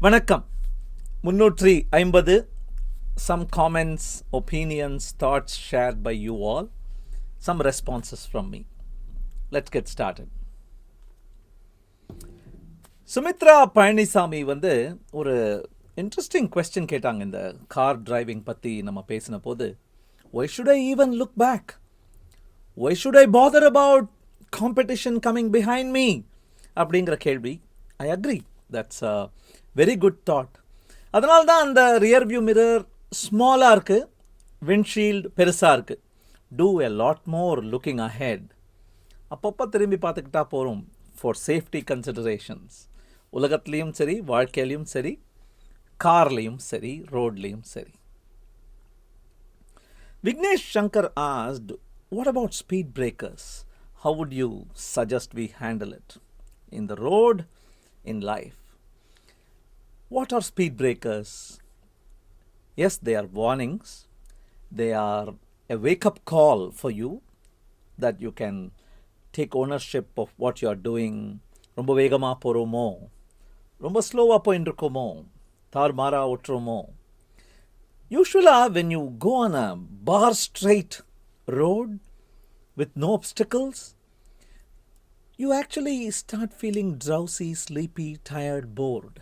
வணக்கம். 350 some comments, opinions, thoughts shared by you all, some responses from me. Let's get started. Sumitra Palaniswami ஒரு interesting question கேட்டாங்க. இந்த car driving பற்றி நம்ம பேசின போது, why should I even look back? Why should I bother about competition coming behind me? அப்படிங்கிற கேள்வி. I agree. That's a very good thought. அதனால தான் அந்த ரியர் வியூ மிரர் ஸ்மாலாக இருக்குது, விண்ட்ஷீல்டு பெருசாக இருக்குது. Do a lot more looking ahead. அப்பப்போ திரும்பி பார்த்துக்கிட்டா போகிறோம் ஃபார் சேஃப்டி கன்சிடரேஷன்ஸ். உலகத்துலேயும் சரி, வாழ்க்கையிலையும் சரி, கார்லேயும் சரி, ரோட்லேயும் சரி. Vignesh Shankar asked, what about speed breakers? How would you suggest we handle it? In the road, in life. What are speed breakers? Yes, they are warnings. They are a wake-up call for you that you can take ownership of what you are doing. ரொம்ப வேகமாக போகிறோமோ, ரொம்ப ஸ்லோவாக போயின்னு இருக்கோமோ, தார்மாரா ஓட்டுறோமோ. Usually when you go on a bar straight road with no obstacles, you actually start feeling drowsy, sleepy, tired, bored.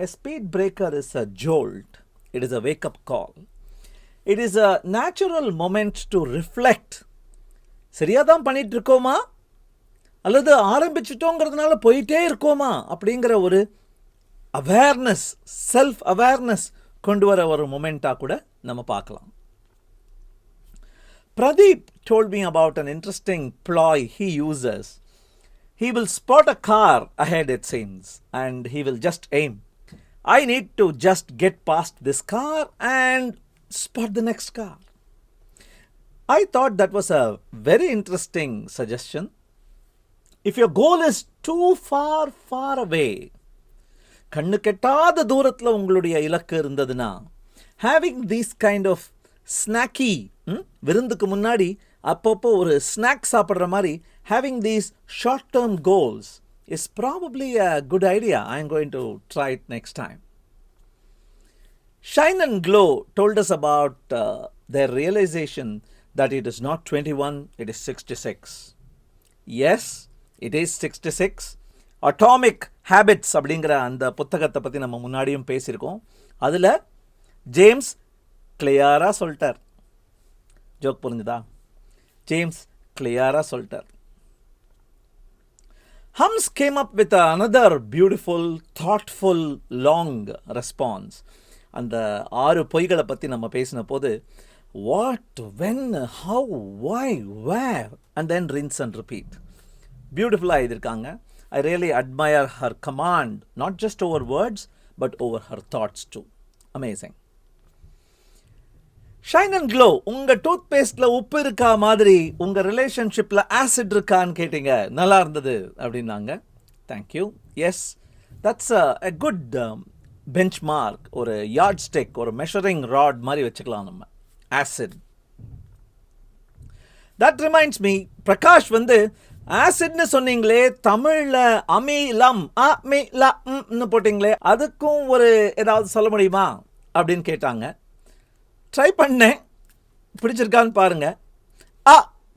A speed breaker is a jolt. It is a wake-up call. It is a natural moment to reflect. சரியாக தான் பண்ணிட்டு இருக்கோமா அல்லது ஆரம்பிச்சிட்டோங்கிறதுனால போயிட்டே இருக்கோமா அப்படிங்கிற ஒரு awareness, self awareness கொண்டு வர ஒரு மொமெண்ட்டாக கூட நம்ம பார்க்கலாம். Pradeep told me about an interesting ploy he uses. He will spot a car ahead, it seems, and he will just aim. I need to just get past this car and spot the next car. I thought that was a very interesting suggestion. If your goal is too far away, கண்ணு கெட்டாத தூரத்தில் உங்களுடைய இலக்கு இருந்ததுன்னா, having these kind of snacky, விருந்துக்கு முன்னாடி அப்பப்போ ஒரு snack சாப்பிட்ற மாதிரி, having these short term goals is probably a good idea. I am going to try it next time. Shine and Glow told us about their realization that it is not 21, it is 66. Yes, it is 66. Atomic Habits அப்படிங்கிற அந்த புத்தகத்தை பற்றி நம்ம முன்னாடியும் பேசியிருக்கோம். அதில் James கிளியராக சொல்லிட்டார். ஜோக் புரிஞ்சுதா? ஜேம்ஸ் கிளியராக சொல்லிட்டார். Hums came up with another beautiful, thoughtful, long response. அந்த 6 பொய்களை பற்றி நம்ம பேசின போது, what, when, how, why, where, and then rinse and repeat. பியூட்டிஃபுல்லாக எழுதியிருக்காங்க. I really admire her command, not just over words, but over her thoughts too. Amazing. Shine and Glow, உங்கள் tooth பேஸ்டில் உப்பு இருக்கா மாதிரி உங்கள் ரிலேஷன்ஷிப்பில் ஆசிட் இருக்கான்னு கேட்டீங்க. நல்லா இருந்தது அப்படின்னாங்க. Thank you. Yes, that's a good benchmark, ஒரு யார்ட் ஸ்டிக், ஒரு மெஷரிங் ராட் மாதிரி வச்சுக்கலாம் நம்ம. Acid. That reminds me, Prakash ஆசிட்னு சொன்னீங்களே, தமிழில் அமிலம், அமிலம்னு போட்டிங்களே, அதுக்கும் ஒரு ஏதாவது சொல்ல முடியுமா அப்படின்னு கேட்டாங்க. ட்ரை பண்ணேன், பிடிச்சிருக்கான்னு பாருங்க.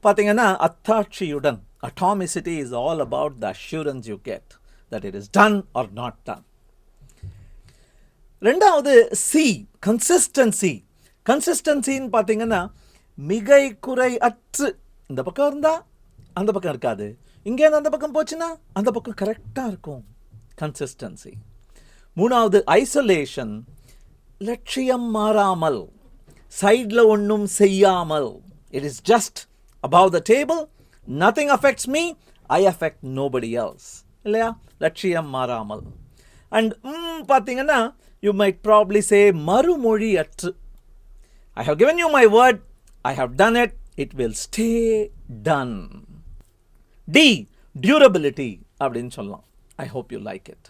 பார்த்தீங்கன்னா அத்தாட்சியுடன். Atomicity is all about the assurance you get that it is done or not done. ரெண்டாவது சி, கன்சிஸ்டன்சி. கன்சிஸ்டன்சின்னு பார்த்தீங்கன்னா மிகை குறை அற்று. இந்த பக்கம் இருந்தால் அந்த பக்கம் இருக்காது, இங்கேருந்து அந்த பக்கம் போச்சுன்னா அந்த பக்கம் கரெக்டாக இருக்கும். கன்சிஸ்டன்சி. மூணாவது ஐசோலேஷன், லட்சியம் மாறாமல், சைடில் ஒன்றும் செய்யாமல். It is just above the table, nothing affects me, I affect nobody else. இல்லையா? லட்சியம் மாறாமல். அண்ட் பார்த்தீங்கன்னா you might probably say மறுமொழி அற்று. I have given you my word, I have done it, it will stay done. D, durability அப்படின்னு சொல்லலாம். I hope you like it.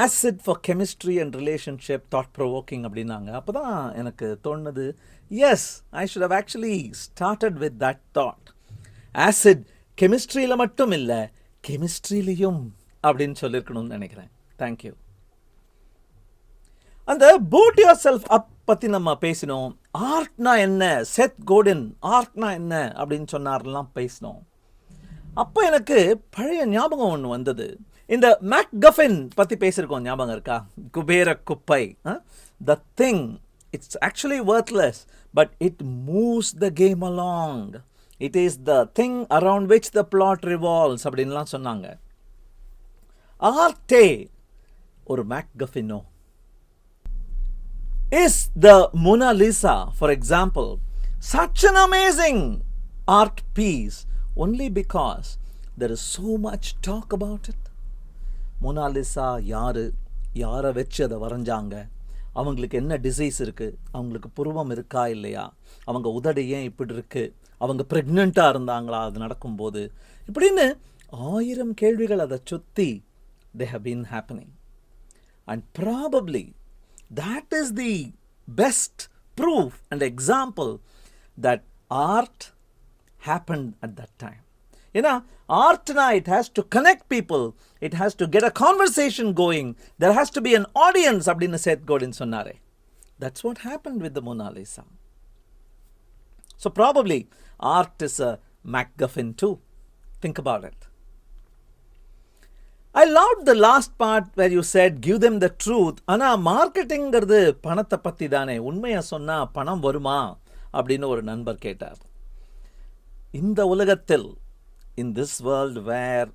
Acid for chemistry and relationship, thought provoking அப்படின்னாங்க. அப்போ தான் எனக்கு தோணுது, yes, I should have actually started with that thought. Acid கெமிஸ்ட்ரியில் மட்டும் இல்லை, கெமிஸ்ட்ரியிலையும் அப்படின்னு சொல்லியிருக்கணும்னு நினைக்கிறேன். தேங்க்யூ. அந்த பூட் யுவர் செல்ஃப் அப் பற்றி நம்ம பேசினோம். ஆர்ட்னா என்ன, செத் கோடின் ஆர்ட்னா என்ன அப்படின்னு சொன்னார்லாம் பேசினோம். அப்போ எனக்கு பழைய ஞாபகம் ஒன்று வந்தது. இந்த மேக்கஃபின் பற்றி பேசியிருக்கோம், ஞாபகம் இருக்கா? குபேர குப்பை. The thing it's actually worthless but it moves the game along. It is the thing around which the plot revolves அப்படின்லாம் சொன்னாங்க. ஆர்ட்டே ஒரு மேக்கஃபினோ? Is the Mona Lisa, for example, such an amazing art piece only because there is so much talk about it? Mona Lisa யாரை வச்சு அதை வரைஞ்சாங்க, அவங்களுக்கு என்ன disease இருக்குது, அவங்களுக்கு புருவம் இருக்கா இல்லையா, அவங்க உதடு ஏன் இப்படி இருக்குது, அவங்க ப்ரெக்னெண்ட்டாக இருந்தாங்களா அது நடக்கும்போது, இப்படின்னு 1000 கேள்விகள் அதை சுற்றி they have been happening. And probably that is the best proof and example that art happened at that time. Art na, it has to connect people, it has to get a conversation going, there has to be an audience அப்படினு Seth Godin சொன்னாரே. That's what happened with the Mona Lisa. So probably art is a MacGuffin too. Think about it. I loved the last part where you said give them the truth. ஆனால் மார்க்கெட்டிங்கிறது பணத்தை பற்றி தானே, உண்மையாக சொன்னால் பணம் வருமா அப்படின்னு ஒரு நண்பர் கேட்டார். இந்த உலகத்தில், in this world where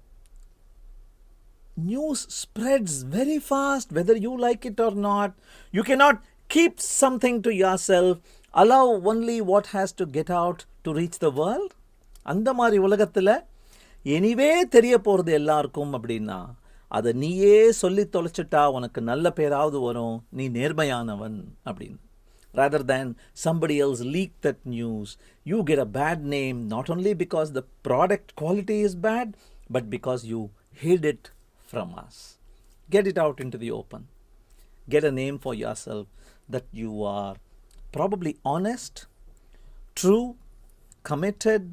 news spreads very fast, whether you like it or not, you cannot keep something to yourself, allow only what has to get out to reach the world. அந்த மாதிரி உலகத்தில் anyway தெரிய போகிறது எல்லாருக்கும் அப்படின்னா அதை நீயே சொல்லி தொலைச்சிட்டா உனக்கு நல்ல பேராவது வரும், நீ நேர்மையானவன் அப்படின்னு. Rather than somebody else leak that news, you get a bad name not only because the product quality is bad, but because you hid it from us. Get it out into the open. Get a name for yourself that you are probably honest, true, committed,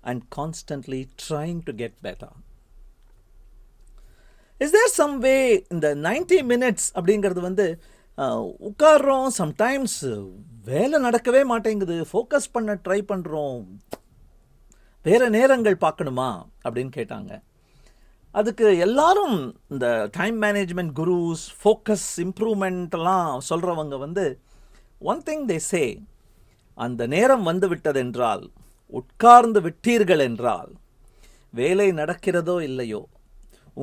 and constantly trying to get better. Is there some way in the 90 minutes அப்படிங்கிறது வந்து உட்கார்றோம், sometimes வேலை நடக்கவே மாட்டேங்குது, focus பண்ண try பண்ணுறோம், வேறு நேரங்கள் பார்க்கணுமா அப்படின்னு கேட்டாங்க. அதுக்கு எல்லாரும் இந்த டைம் மேனேஜ்மெண்ட் குரூஸ், ஃபோக்கஸ் இம்ப்ரூவ்மெண்ட்லாம் சொல்கிறவங்க வந்து ஒன் திங் தே சே, அந்த நேரம் வந்து விட்டதென்றால், உட்கார்ந்து விட்டீர்கள் என்றால், வேலை நடக்கிறதோ இல்லையோ,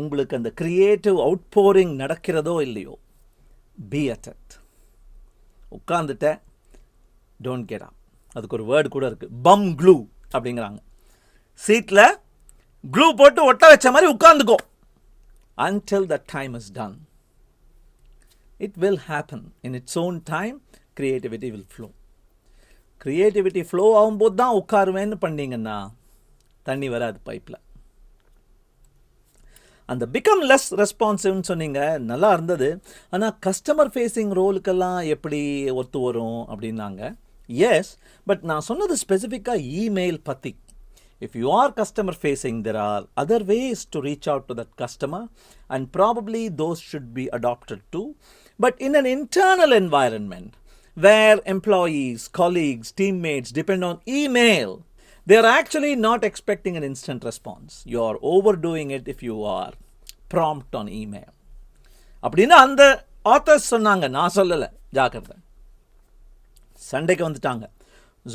உங்களுக்கு அந்த கிரியேட்டிவ் அவுட்போரிங் நடக்கிறதோ இல்லையோ, பி அட் இட். உட்கார்ந்துட்ட, டோன்ட் கெட் அப். அதுக்கு ஒரு வேர்டு கூட இருக்குது, பம் க்ளூ அப்படிங்கிறாங்க. சீட்டில் க்ளூ போட்டு ஒட்ட வச்ச மாதிரி உட்கார்ந்துக்கோ. until the time is done. It will happen in its own time. Creativity will flow. Creativity flow ஆகும்போது தான் உட்காருவேன்னு பண்ணிங்கன்னா தண்ணி வராது பைப்பில். அந்த பிகம் லெஸ் ரெஸ்பான்சிவ்னு சொன்னீங்க, நல்லா இருந்தது. ஆனால் கஸ்டமர் ஃபேஸிங் ரோலுக்கெல்லாம் எப்படி ஒத்து வரும் அப்படின்னாங்க. எஸ், பட் நான் சொன்னது ஸ்பெசிஃபிக்காக இமெயில் பற்றி. If you are customer facing, there are other ways to reach out to that customer, and probably those should be adopted too. But in an internal environment where employees, colleagues, teammates depend on email, they are actually not expecting an instant response. You are overdoing it if you are prompt on email. அப்படின்னா அந்த authors சொன்னாங்க, நான் சொல்லலை, ஜாக்கிரதை. சண்டைக்கு வந்துட்டாங்க.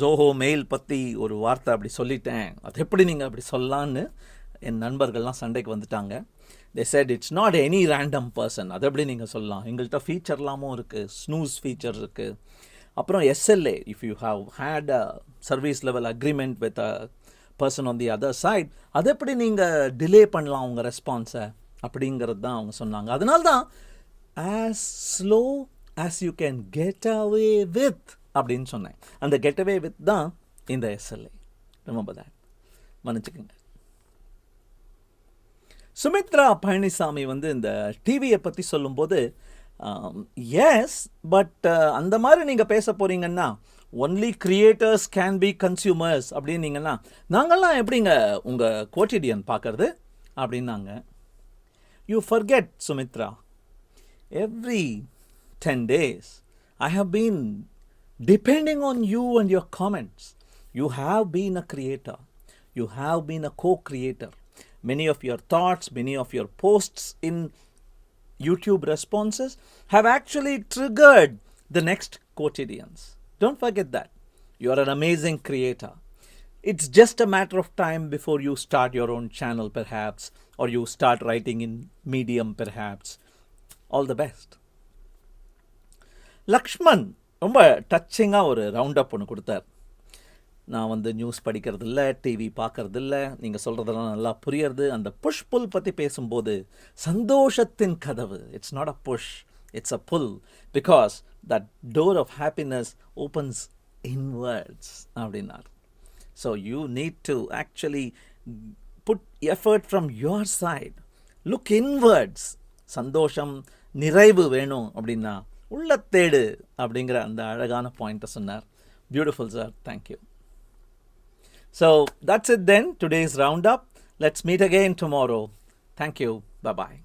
Zoho mail பற்றி ஒரு வார்த்தை அப்படி சொல்லிட்டேன், அது எப்படி நீங்கள் அப்படி சொல்லலான்னு என் நண்பர்கள்லாம் சண்டைக்கு வந்துட்டாங்க. they said it's not any random person. அது எப்படி நீங்கள் சொல்லலாம், எங்கள்கிட்ட ஃபீச்சர்லாமும் இருக்குது, ஸ்னூஸ் ஃபீச்சர் இருக்குது. அப்புறம் SLA, if you have had a service level agreement with a person on the other side, அது எப்படி நீங்கள் டிலே பண்ணலாம் உங்கள் ரெஸ்பான்ஸை அப்படிங்கிறது தான் அவங்க சொன்னாங்க. அதனால தான் as slow as you can get away with அப்படின்னு சொன்னேன். அந்த கெட் அவே வித் தான் இந்த SLA. ரிமெம்பர் தட், மன்னிச்சுக்கோங்க. சுமித்ரா பழனிசாமி வந்து இந்த டிவியை பற்றி சொல்லும்போது, எஸ், பட் அந்த மாதிரி நீங்கள் பேச போகிறீங்கன்னா only creators can be consumers அப்படின்னீங்கன்னா நாங்கள்லாம் எப்படிங்க உங்கள் குவோட்டிடியன் பார்க்கறது அப்படின்னாங்க. You forget Sumitra, every 10 days, I have been depending on you and your comments. You have been a creator. You have been a co-creator. Many of your thoughts, many of your posts in YouTube responses have actually triggered the next quotidians. Don't forget that. You are an amazing creator. It's just a matter of time before you start your own channel, perhaps, or you start writing in Medium, perhaps. All the best. Lakshman ரொம்ப டச்சிங்காக ஒரு round up ஒன்று கொடுத்தார். நான் வந்து news படிக்கிறது இல்லை, TV பார்க்கறது இல்லை, நீங்கள் சொல்கிறதெல்லாம் நல்லா புரியறது. அந்த புஷ் புல் பற்றி பேசும்போது சந்தோஷத்தின் கதவு, it's not a push, it's a pull, because that door of happiness opens inwards அப்படின்னார். So you need to actually put effort from your side. Look inwards. சந்தோஷம், நிறைவு வேணும் அப்படின்னா உள்ள தேடு அப்படிங்கிற அந்த அழகான பாயிண்ட்டை சொன்னார். Beautiful sir, thank you. So that's it then, today's round up. Let's meet again tomorrow. Thank you. Bye bye.